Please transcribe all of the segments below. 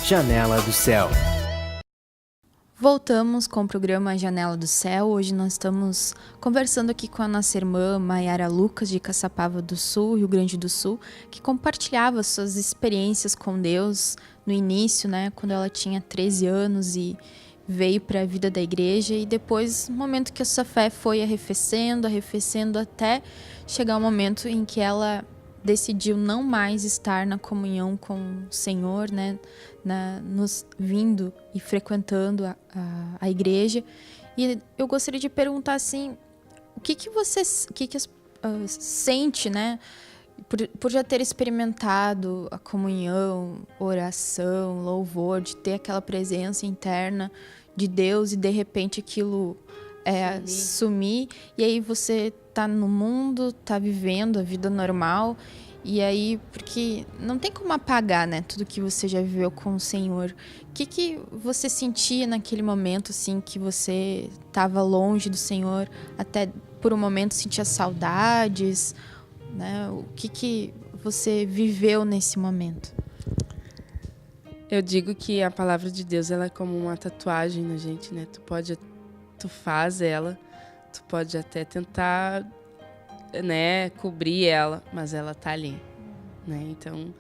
Janela do Céu. Voltamos com o programa Janela do Céu. Hoje nós estamos conversando aqui com a nossa irmã Maiara Lucas, de Caçapava do Sul, Rio Grande do Sul, que compartilhava suas experiências com Deus no início, né, quando ela tinha 13 anos e veio para a vida da igreja, e depois, no momento que a sua fé foi arrefecendo, até chegar o momento em que ela decidiu não mais estar na comunhão com o Senhor, né, nos vindo e frequentando a igreja. E eu gostaria de perguntar assim, o que você sente, né, por já ter experimentado a comunhão, oração, louvor, de ter aquela presença interna de Deus e de repente aquilo sumir, e aí você tá no mundo, tá vivendo a vida normal, e aí, porque não tem como apagar, né, tudo que você já viveu com o Senhor. O que você sentia naquele momento, assim, que você estava longe do Senhor, até por um momento sentia saudades, né? O que você viveu nesse momento? Eu digo que a palavra de Deus, ela é como uma tatuagem na gente, né? Tu faz ela, tu pode até tentar, né, cobrir ela, mas ela tá ali, né? Então,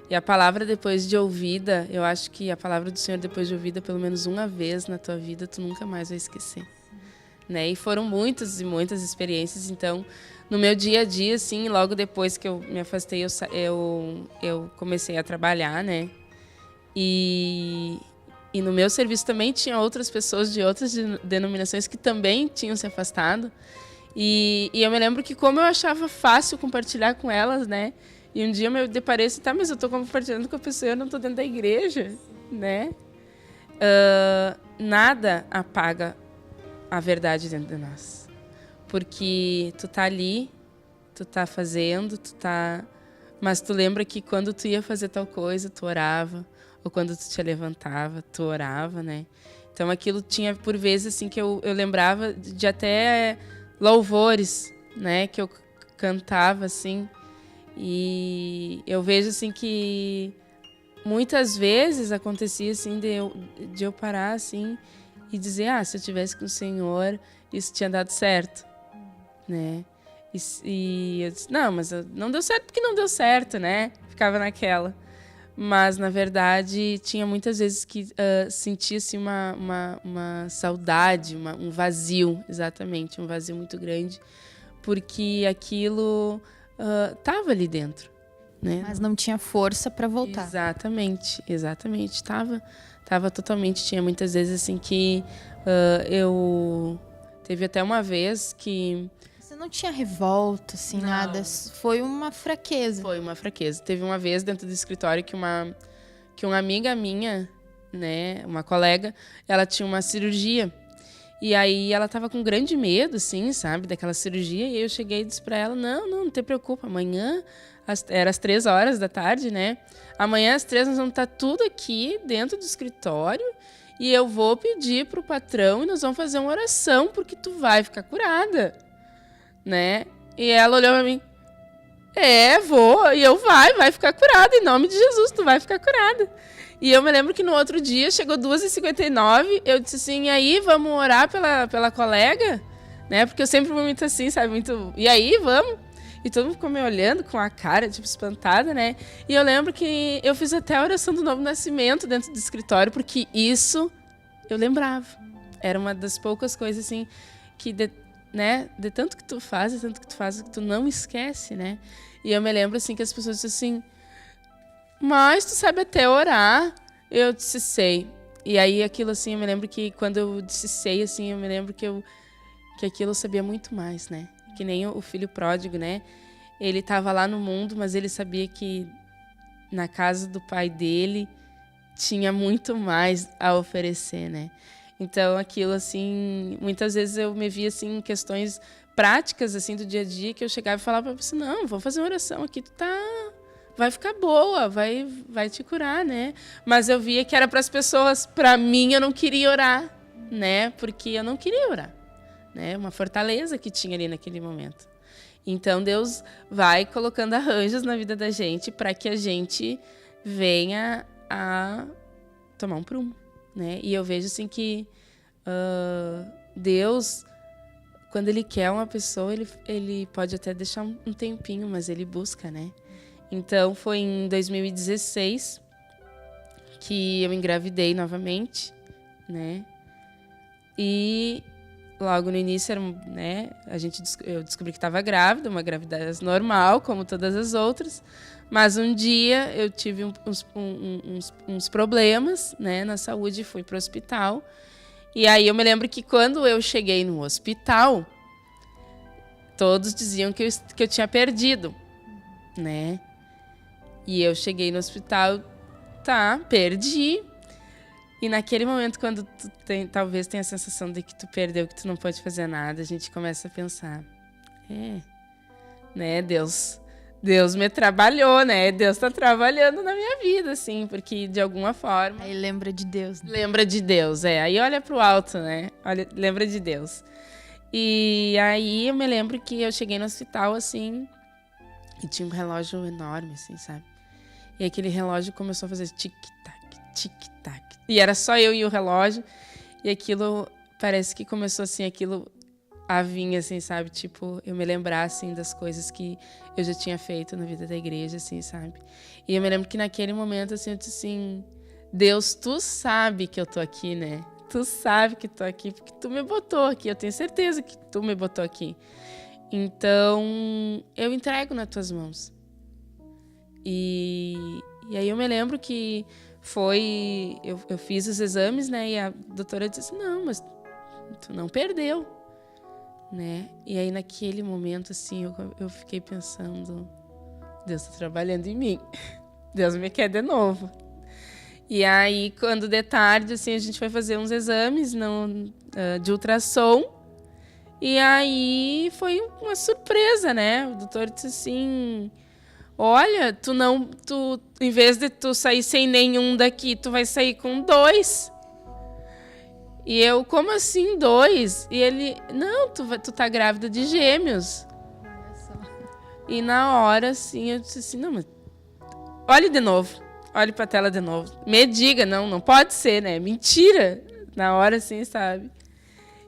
e a palavra depois de ouvida, eu acho que a palavra do Senhor depois de ouvida pelo menos uma vez na tua vida, tu nunca mais vai esquecer, né? E foram muitas e muitas experiências. Então, no meu dia a dia, assim, logo depois que eu me afastei, eu comecei a trabalhar, né? E no meu serviço também tinha outras pessoas de outras denominações que também tinham se afastado. E eu me lembro que como eu achava fácil compartilhar com elas, né? E um dia eu me deparei assim, tá, mas eu estou compartilhando com a pessoa, eu não estou dentro da igreja, né? Nada apaga a verdade dentro de nós. Porque tu tá ali, tu tá fazendo, mas tu lembra que quando tu ia fazer tal coisa, tu orava. Ou quando tu te levantava, tu orava, né? Então aquilo tinha, por vezes, assim, que eu lembrava de até louvores, né? Que eu cantava, assim. E eu vejo, assim, que muitas vezes acontecia, assim, de eu parar, assim, e dizer, se eu estivesse com o Senhor, isso tinha dado certo, né? E eu disse, não, mas não deu certo porque não deu certo, né? Ficava naquela. Mas, na verdade, tinha muitas vezes que sentia-se uma saudade, um vazio, exatamente, um vazio muito grande, porque aquilo estava ali dentro, né? Mas não tinha força para voltar. Exatamente. Tava totalmente. Tinha muitas vezes assim que eu... Teve até uma vez que... Você não tinha revolta, assim, não. Nada. Foi uma fraqueza. Foi uma fraqueza. Teve uma vez dentro do escritório que uma amiga minha, né, uma colega, ela tinha uma cirurgia. E aí ela tava com grande medo, assim, sabe, daquela cirurgia. E eu cheguei e disse pra ela, não te preocupa, amanhã, era às 3 horas da tarde, né? Amanhã às 3 nós vamos estar tudo aqui dentro do escritório e eu vou pedir pro patrão e nós vamos fazer uma oração porque tu vai ficar curada, né? E ela olhou pra mim, vou, e eu vai ficar curada, em nome de Jesus, tu vai ficar curada. E eu me lembro que no outro dia, chegou 2h59, eu disse assim, e aí, vamos orar pela colega? Né? Porque eu sempre fui muito assim, sabe, muito, e aí, vamos? E todo mundo ficou me olhando com a cara, tipo, espantada, né? E eu lembro que eu fiz até a oração do Novo Nascimento dentro do escritório, porque isso eu lembrava. Era uma das poucas coisas, assim, que... né? De tanto que tu faz, que tu não esquece, né? E eu me lembro, assim, que as pessoas diziam assim, mas tu sabe até orar? Eu disse, sei. E aí, aquilo, assim, eu me lembro que quando eu disse sei, assim, eu me lembro que aquilo eu sabia muito mais, né? Que nem o filho pródigo, né? Ele estava lá no mundo, mas ele sabia que na casa do pai dele tinha muito mais a oferecer, né? Então, aquilo, assim, muitas vezes eu me via, assim, em questões práticas, assim, do dia a dia, que eu chegava e falava para você, não, vamos fazer uma oração aqui, vai ficar boa, vai te curar, né? Mas eu via que era para as pessoas, para mim, eu não queria orar, né? Porque eu não queria orar, né? Uma fortaleza que tinha ali naquele momento. Então, Deus vai colocando arranjos na vida da gente para que a gente venha a tomar um prumo, né? E eu vejo, assim, que Deus, quando Ele quer uma pessoa, ele pode até deixar um tempinho, mas Ele busca, né? Então, foi em 2016 que eu engravidei novamente, né? E logo no início, né, eu descobri que estava grávida, uma gravidez normal, como todas as outras. Mas um dia eu tive uns problemas, né, na saúde, fui para o hospital. E aí eu me lembro que quando eu cheguei no hospital, todos diziam que eu tinha perdido, né? E eu cheguei no hospital, perdi. E naquele momento, quando tu talvez tenha a sensação de que tu perdeu, que tu não pode fazer nada, a gente começa a pensar, né, Deus me trabalhou, né? Deus tá trabalhando na minha vida, assim, porque de alguma forma... Aí lembra de Deus, né? Lembra de Deus, Aí olha pro alto, né? Lembra de Deus. E aí eu me lembro que eu cheguei no hospital, assim, e tinha um relógio enorme, assim, sabe? E aquele relógio começou a fazer tic-tac, tic-tac. E era só eu e o relógio. E aquilo, parece que começou, assim, aquilo a vir, assim, sabe? Tipo, eu me lembrar, assim, das coisas que eu já tinha feito na vida da igreja, assim, sabe? E eu me lembro que naquele momento, assim, eu disse assim, Deus, tu sabe que eu tô aqui, né? Tu sabe que tô aqui, porque tu me botou aqui. Eu tenho certeza que tu me botou aqui. Então, eu entrego nas tuas mãos. E aí eu me lembro que eu fiz os exames, né? E a doutora disse, não, mas tu não perdeu, né? E aí naquele momento, assim, eu fiquei pensando, Deus está trabalhando em mim. Deus me quer de novo. E aí, quando de tarde, assim, a gente foi fazer uns exames de ultrassom. E aí foi uma surpresa, né? O doutor disse assim, olha, em vez de tu sair sem nenhum daqui, tu vai sair com 2. E eu, como assim 2? E ele, não, tu tá grávida de gêmeos. Olha só. E na hora, assim, eu disse assim, não, mas olhe de novo. Olhe pra tela de novo. Me diga, não pode ser, né? Mentira. Na hora, assim, sabe?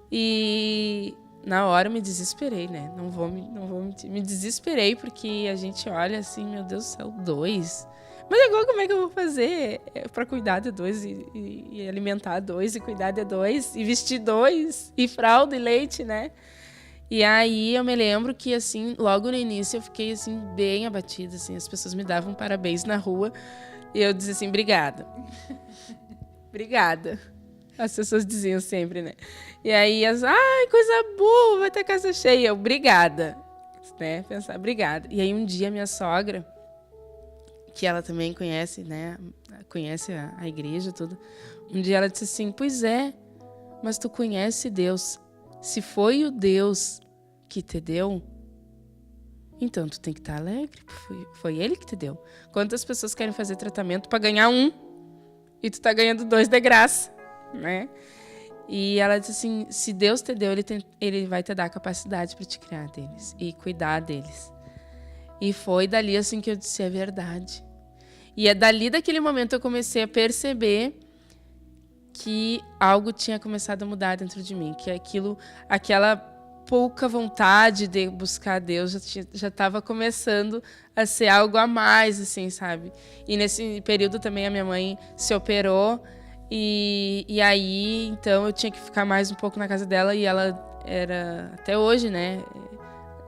E na hora eu me desesperei, né? Não vou mentir. Me desesperei porque a gente olha assim, meu Deus do céu, 2. Mas agora como é que eu vou fazer pra cuidar de 2 e alimentar 2 e cuidar de 2 e vestir 2 e fralda e leite, né? E aí eu me lembro que, assim, logo no início eu fiquei, assim, bem abatida, assim. As pessoas me davam parabéns na rua e eu dizia assim, obrigada. Obrigada. As pessoas diziam sempre, né? E aí, ai, coisa boa, vai ter casa cheia. Obrigada. Né? Pensar, obrigada. E aí um dia minha sogra, que ela também conhece, né? Conhece a igreja, tudo. Um dia ela disse assim, pois é, mas tu conhece Deus. Se foi o Deus que te deu, então tu tem que estar alegre. Foi Ele que te deu. Quantas pessoas querem fazer tratamento para ganhar 1 e tu tá ganhando 2 de graça, né? E ela disse assim, se Deus te deu, ele vai te dar a capacidade para te criar deles e cuidar deles. E foi dali assim que eu disse, é verdade. E é dali, daquele momento, eu comecei a perceber que algo tinha começado a mudar dentro de mim, que aquela pouca vontade de buscar Deus já estava começando a ser algo a mais, assim, sabe? E nesse período também a minha mãe se operou e aí, então, eu tinha que ficar mais um pouco na casa dela e ela era, até hoje, né?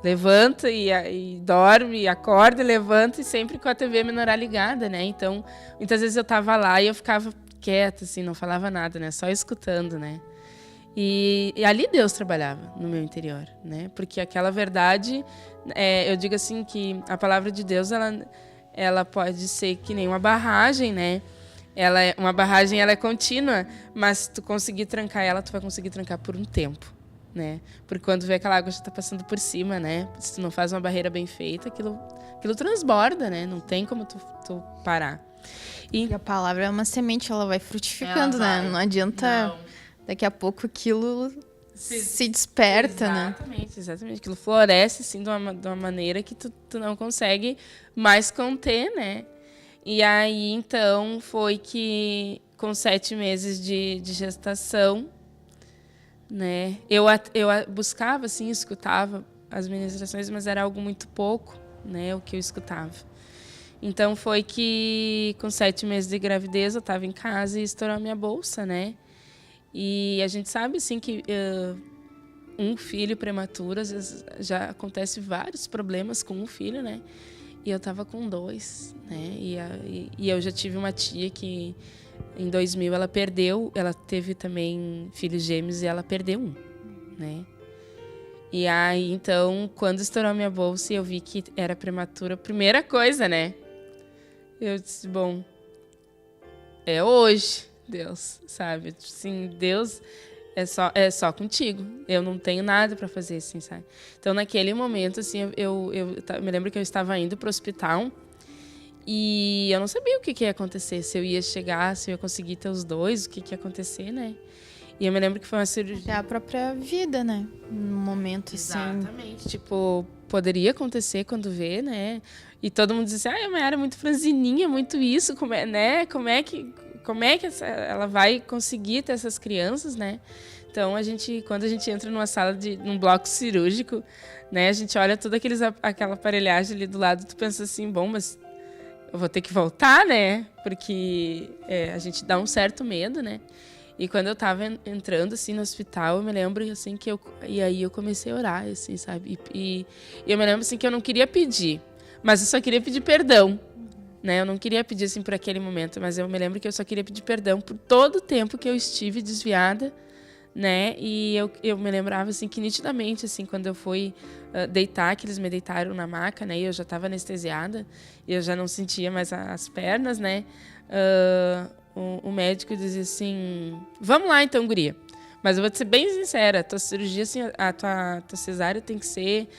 Levanta e dorme, e acorda e levanta e sempre com a TV Menorá ligada, né? Então, muitas vezes eu tava lá e eu ficava quieta, assim, não falava nada, né? Só escutando, né? E ali Deus trabalhava no meu interior, né? Porque aquela verdade, eu digo assim que a palavra de Deus, ela pode ser que nem uma barragem, né? Uma barragem, ela é contínua, mas se tu conseguir trancar ela, tu vai conseguir trancar por um tempo, né? Porque quando vê aquela água já tá passando por cima, né? Se tu não faz uma barreira bem feita, aquilo transborda, né? Não tem como tu parar. E a palavra é uma semente, ela vai frutificando, né? Não adianta daqui a pouco aquilo se desperta, Exatamente. Aquilo floresce, assim, de uma maneira que tu não consegue mais conter, né? E aí, então, foi que com 7 meses de gestação, né? Eu buscava, assim, escutava as ministrações, mas era algo muito pouco, né? O que eu escutava. Então, foi que com 7 meses de gravidez, eu estava em casa e estourou a minha bolsa, né? E a gente sabe, assim, que um filho prematuro, às vezes já acontece vários problemas com um filho, né? E eu estava com 2, né? E eu já tive uma tia que, em 2000, ela teve também filhos gêmeos e ela perdeu um, né? E aí, então, quando estourou a minha bolsa e eu vi que era prematura, primeira coisa, né? Eu disse, bom, é hoje, Deus, sabe? Assim, Deus é só contigo. Eu não tenho nada para fazer, assim, sabe? Então, naquele momento, assim, eu me lembro que eu estava indo para o hospital e eu não sabia o que ia acontecer, se eu ia chegar, se eu ia conseguir ter os 2, o que ia acontecer, né? E eu me lembro que foi uma cirurgia... É a própria vida, né? No momento, assim... Exatamente. Tipo, poderia acontecer quando vê, né? E todo mundo diz assim, a Mayara é muito franzininha, muito isso, né? Como é que ela vai conseguir ter essas crianças, né? Então, quando a gente entra num bloco cirúrgico, né? A gente olha toda aquela aparelhagem ali do lado, tu pensa assim, bom, mas eu vou ter que voltar, né? Porque a gente dá um certo medo, né? E quando eu tava entrando, assim, no hospital, eu me lembro, assim, e aí eu comecei a orar, assim, sabe? E eu me lembro, assim, que eu não queria pedir, mas eu só queria pedir perdão, né? Eu não queria pedir, assim, por aquele momento, mas eu me lembro que eu só queria pedir perdão por todo o tempo que eu estive desviada, né? E eu me lembrava, assim, que nitidamente, assim, quando eu fui deitar, que eles me deitaram na maca, né? E eu já estava anestesiada, e eu já não sentia mais as pernas, né? O médico dizia assim, vamos lá então, guria. Mas eu vou te ser bem sincera, a tua cirurgia, assim, a tua cesárea tem que ser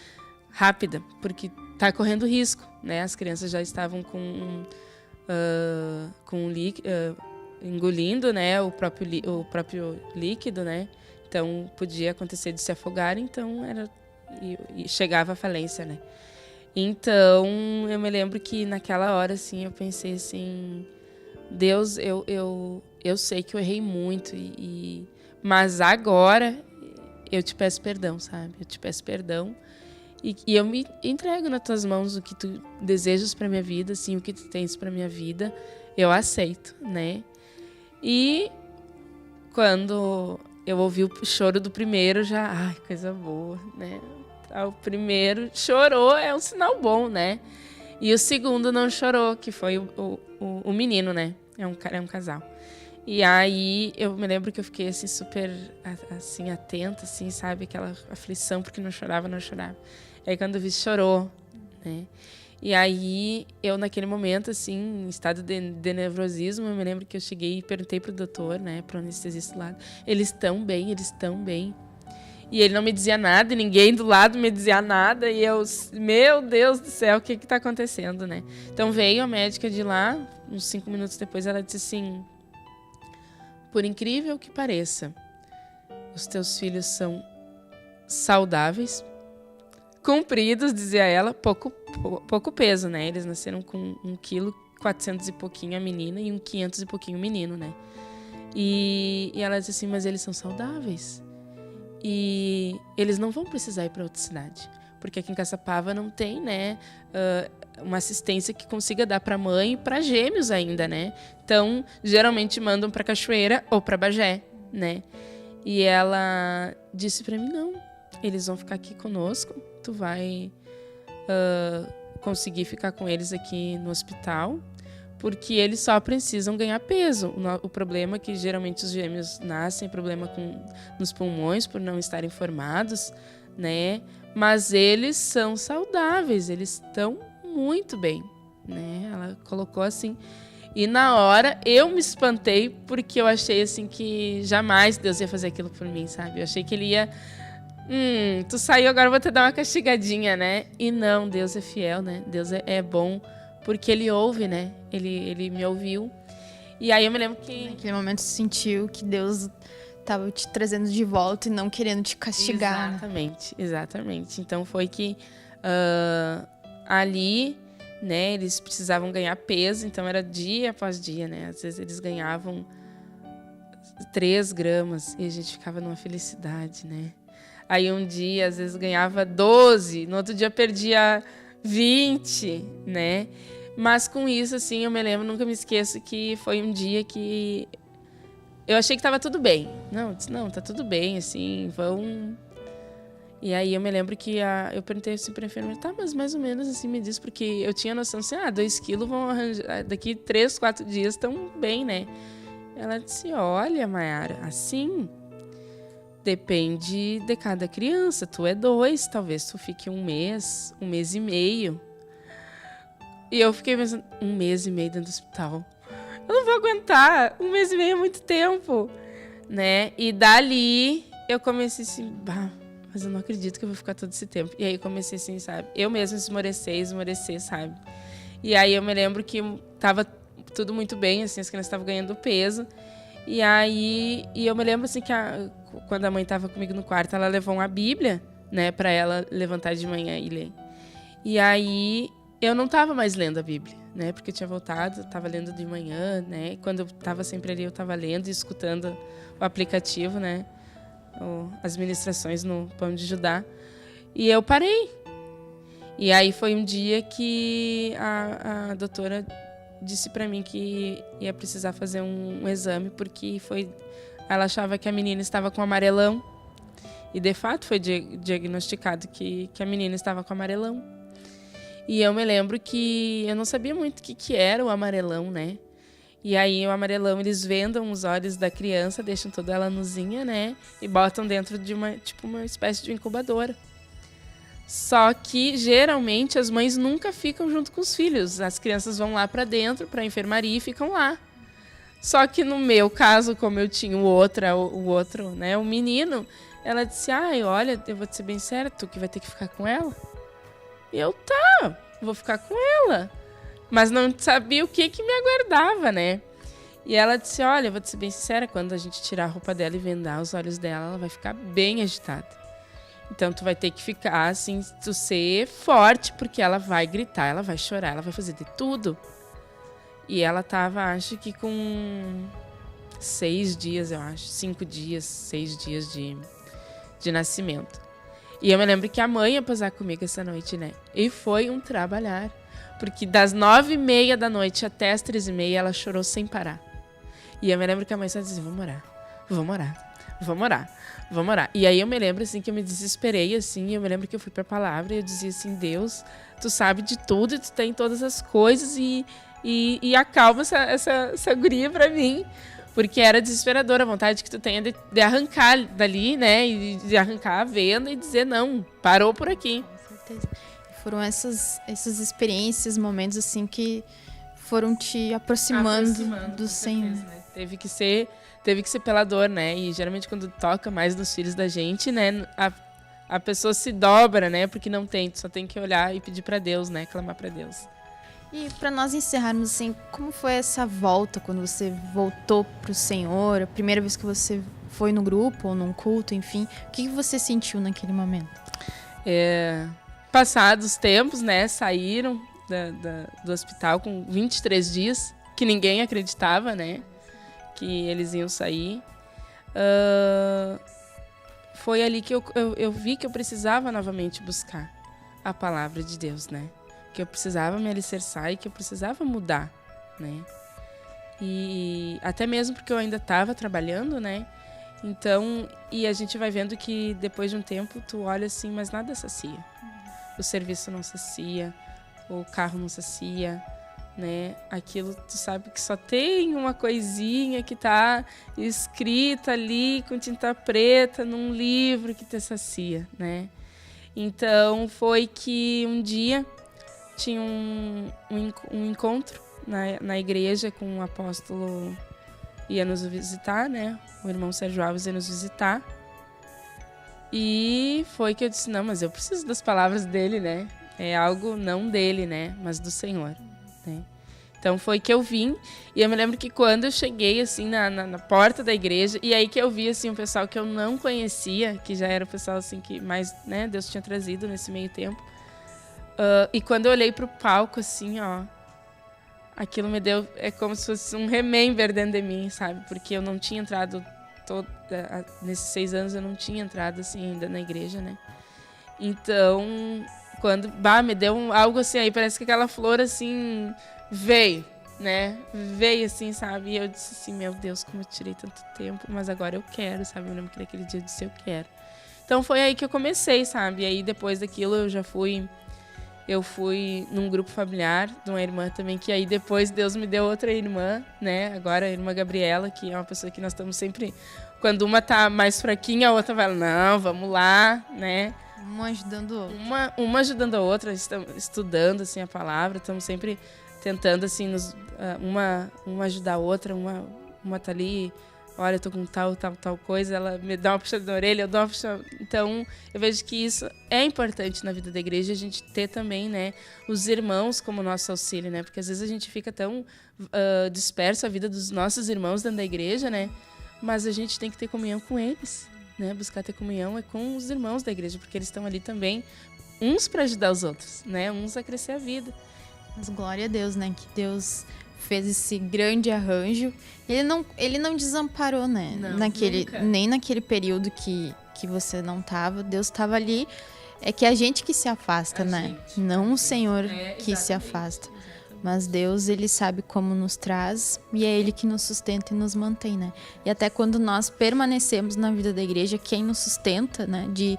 rápida, porque tá correndo risco, né? As crianças já estavam engolindo, né, o próprio líquido, né? Então podia acontecer de se afogar, então e chegava à falência, né? Então eu me lembro que naquela hora, assim, eu pensei assim, Deus, eu sei que eu errei muito, mas agora eu te peço perdão, sabe? Eu te peço perdão e eu me entrego nas tuas mãos o que tu desejas para minha vida, assim, o que tu tens para minha vida, eu aceito, né? E quando eu ouvi o choro do primeiro, ai, coisa boa, né? O primeiro chorou, é um sinal bom, né? E o segundo não chorou, que foi o menino, né? É um casal. E aí eu me lembro que eu fiquei assim super assim atenta, assim, sabe, aquela aflição porque não chorava. E aí quando eu vi, chorou, né? E aí eu naquele momento assim, em estado de nervosismo, eu me lembro que eu cheguei e perguntei pro doutor, né, pro anestesista do lado, eles estão bem. E ele não me dizia nada, e ninguém do lado me dizia nada. E eu, meu Deus do céu, o que está acontecendo, né? Então veio a médica de lá, uns 5 minutos depois, ela disse assim, por incrível que pareça, os teus filhos são saudáveis, compridos, dizia ela, pouco peso, né? Eles nasceram com 1,4 kg e pouquinho a menina e 500 e pouquinho o menino, né? E ela disse assim, mas eles são saudáveis. E eles não vão precisar ir para outra cidade, porque aqui em Caçapava não tem, né, uma assistência que consiga dar para mãe e para gêmeos ainda, né? Então, geralmente mandam para Cachoeira ou para Bagé, né? E ela disse para mim, não, eles vão ficar aqui conosco, tu vai conseguir ficar com eles aqui no hospital, porque eles só precisam ganhar peso. O problema é que geralmente os gêmeos nascem, problema nos pulmões por não estarem formados, né? Mas eles são saudáveis, eles estão muito bem, né? Ela colocou assim. E na hora eu me espantei porque eu achei assim que jamais Deus ia fazer aquilo por mim, sabe? Eu achei que ele ia... tu saiu, agora eu vou te dar uma castigadinha, né? E não, Deus é fiel, né? Deus é bom. Porque ele ouve, né? Ele me ouviu. E aí eu me lembro que... Naquele momento você sentiu que Deus estava te trazendo de volta e não querendo te castigar. Exatamente. Então foi que ali né? Eles precisavam ganhar peso, então era dia após dia, né? Às vezes eles ganhavam 3 gramas e a gente ficava numa felicidade, né? Aí um dia, às vezes, ganhava 12, no outro dia perdia 20, né? Mas com isso, assim, eu me lembro, nunca me esqueço que foi um dia que eu achei que estava tudo bem. Não, tá tudo bem, assim, vão... E aí eu me lembro que eu perguntei assim pra enfermeira, tá, mas mais ou menos assim me diz, porque eu tinha noção assim, 2 quilos vão arranjar, daqui 3, 4 dias estão bem, né? Ela disse, olha, Mayara, assim, depende de cada criança, tu é 2, talvez tu fique 1 mês e meio. E eu fiquei pensando, 1 mês e meio dentro do hospital. Eu não vou aguentar, 1 mês e meio é muito tempo, né? E dali eu comecei assim, mas eu não acredito que eu vou ficar todo esse tempo. E aí eu comecei assim, sabe? Eu mesma esmorecer, sabe? E aí eu me lembro que tava tudo muito bem, assim, as crianças estavam ganhando peso. E aí eu me lembro assim que quando a mãe estava comigo no quarto, ela levou uma Bíblia, né, para ela levantar de manhã e ler. E aí eu não estava mais lendo a Bíblia, né, porque eu tinha voltado, estava lendo de manhã, né, quando eu estava sempre ali eu estava lendo e escutando o aplicativo, né, as ministrações no Pão de Judá. E eu parei. E aí foi um dia que a doutora disse para mim que ia precisar fazer um exame, porque ela achava que a menina estava com amarelão. E, de fato, foi diagnosticado que a menina estava com amarelão. E eu me lembro que eu não sabia muito o que era o amarelão, né? E aí, o amarelão, eles vendam os olhos da criança, deixam toda ela nuzinha, né? E botam dentro de uma espécie de incubadora. Só que, geralmente, as mães nunca ficam junto com os filhos. As crianças vão lá para dentro, para a enfermaria, e ficam lá. Só que, no meu caso, como eu tinha o outro, né, o menino, ela disse, olha, eu vou te ser bem séria, tu que vai ter que ficar com ela. E eu, vou ficar com ela. Mas não sabia o que me aguardava, né? E ela disse, olha, eu vou te ser bem sincera, quando a gente tirar a roupa dela e vendar os olhos dela, ela vai ficar bem agitada. Então, tu vai ter que ficar, assim, tu ser forte, porque ela vai gritar, ela vai chorar, ela vai fazer de tudo. E ela tava, acho que com 6 dias, eu acho. 5 dias, 6 dias de nascimento. E eu me lembro que a mãe ia posar comigo essa noite, né? E foi um trabalhar. Porque das 9h30 da noite até as 3h30, ela chorou sem parar. E eu me lembro que a mãe só dizia, vamos orar. E aí eu me lembro, assim, que eu me desesperei, assim, eu me lembro que eu fui pra palavra e eu dizia assim, Deus, tu sabe de tudo e tu tem todas as coisas e acalma essa guria pra mim. Porque era desesperadora a vontade que tu tenha de arrancar dali, né, e de arrancar a venda e dizer, não, parou por aqui. Com certeza. Foram essas experiências, momentos, assim, que foram te aproximando do Senhor. Né? Teve que ser pela dor, né? E geralmente quando toca mais nos filhos da gente, né? A pessoa se dobra, né? Porque não tem, tu só tem que olhar e pedir para Deus, né? Clamar para Deus. E para nós encerrarmos, assim, como foi essa volta quando você voltou pro Senhor? A primeira vez que você foi no grupo ou num culto, enfim. O que você sentiu naquele momento? Passados os tempos, né? Saíram do hospital com 23 dias, que ninguém acreditava, né? Que eles iam sair. Foi ali que eu vi que eu precisava novamente buscar a palavra de Deus, né? Que eu precisava me alicerçar e que eu precisava mudar, né? E até mesmo porque eu ainda estava trabalhando, né? Então, e a gente vai vendo que depois de um tempo tu olha assim, mas nada sacia. O serviço não sacia, o carro não sacia, né? Aquilo tu sabe que só tem uma coisinha que tá escrita ali com tinta preta num livro que te sacia, né? Então foi que um dia tinha um encontro na igreja com um apóstolo, ia nos visitar, né? O irmão Sérgio Alves ia nos visitar. E foi que eu disse, não, mas eu preciso das palavras dele, né? É algo não dele, né? Mas do Senhor, né? Então foi que eu vim, e eu me lembro que quando eu cheguei, assim, na porta da igreja, e aí que eu vi, assim, um pessoal que eu não conhecia, que já era o pessoal, assim, que mais, né, Deus tinha trazido nesse meio tempo, E quando eu olhei pro palco, assim, ó, aquilo me deu... É como se fosse um remember dentro de mim, sabe? Porque eu não tinha entrado... Nesses 6 anos eu não tinha entrado, assim, ainda na igreja, né? Então, quando... me deu algo assim, aí parece que aquela flor, assim, veio, né? Veio, assim, sabe? E eu disse assim, meu Deus, como eu tirei tanto tempo, mas agora eu quero, sabe? Eu lembro que naquele dia eu disse, eu quero. Então, foi aí que eu comecei, sabe? E aí, depois daquilo, eu fui num grupo familiar de uma irmã também, que aí depois Deus me deu outra irmã, né? Agora a irmã Gabriela, que é uma pessoa que nós estamos sempre... Quando uma tá mais fraquinha, a outra vai, não, vamos lá, né? Uma ajudando a outra. Uma ajudando a outra, estamos estudando, assim, a palavra, estamos sempre tentando, assim, uma ajudar a outra, uma tá ali... Olha, eu tô com tal coisa, ela me dá uma puxada na orelha, eu dou uma puxada... Então, eu vejo que isso é importante na vida da igreja, a gente ter também, né, os irmãos como nosso auxílio, né? Porque às vezes a gente fica tão disperso a vida dos nossos irmãos dentro da igreja, né? Mas a gente tem que ter comunhão com eles, né? Buscar ter comunhão é com os irmãos da igreja, porque eles estão ali também, uns para ajudar os outros, né? Uns a crescer a vida. Mas glória a Deus, né? Que Deus fez esse grande arranjo. Ele não desamparou, né? Não, nem naquele período que você não estava. Deus estava ali. É que a gente que se afasta, né? Não o Senhor que se afasta. Mas Deus, Ele sabe como nos traz e é Ele que nos sustenta e nos mantém, né? E até quando nós permanecemos na vida da igreja, quem nos sustenta, né? De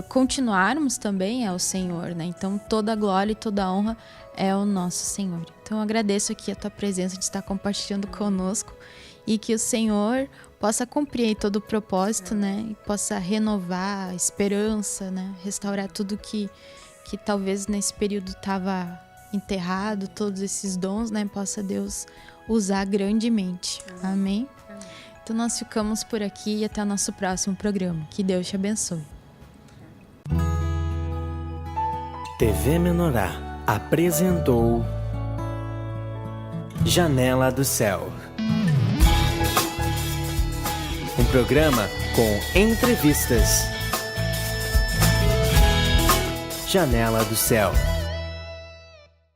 continuarmos também é o Senhor, né? Então toda a glória e toda a honra é o nosso Senhor. Então eu agradeço aqui a tua presença de estar compartilhando conosco e que o Senhor possa cumprir aí todo o propósito, né? E possa renovar a esperança, né? Restaurar tudo que talvez nesse período estava enterrado, todos esses dons, né? Possa Deus usar grandemente. Amém? Então nós ficamos por aqui e até o nosso próximo programa. Que Deus te abençoe. TV Menorá apresentou Janela do Céu. Um programa com entrevistas. Janela do Céu.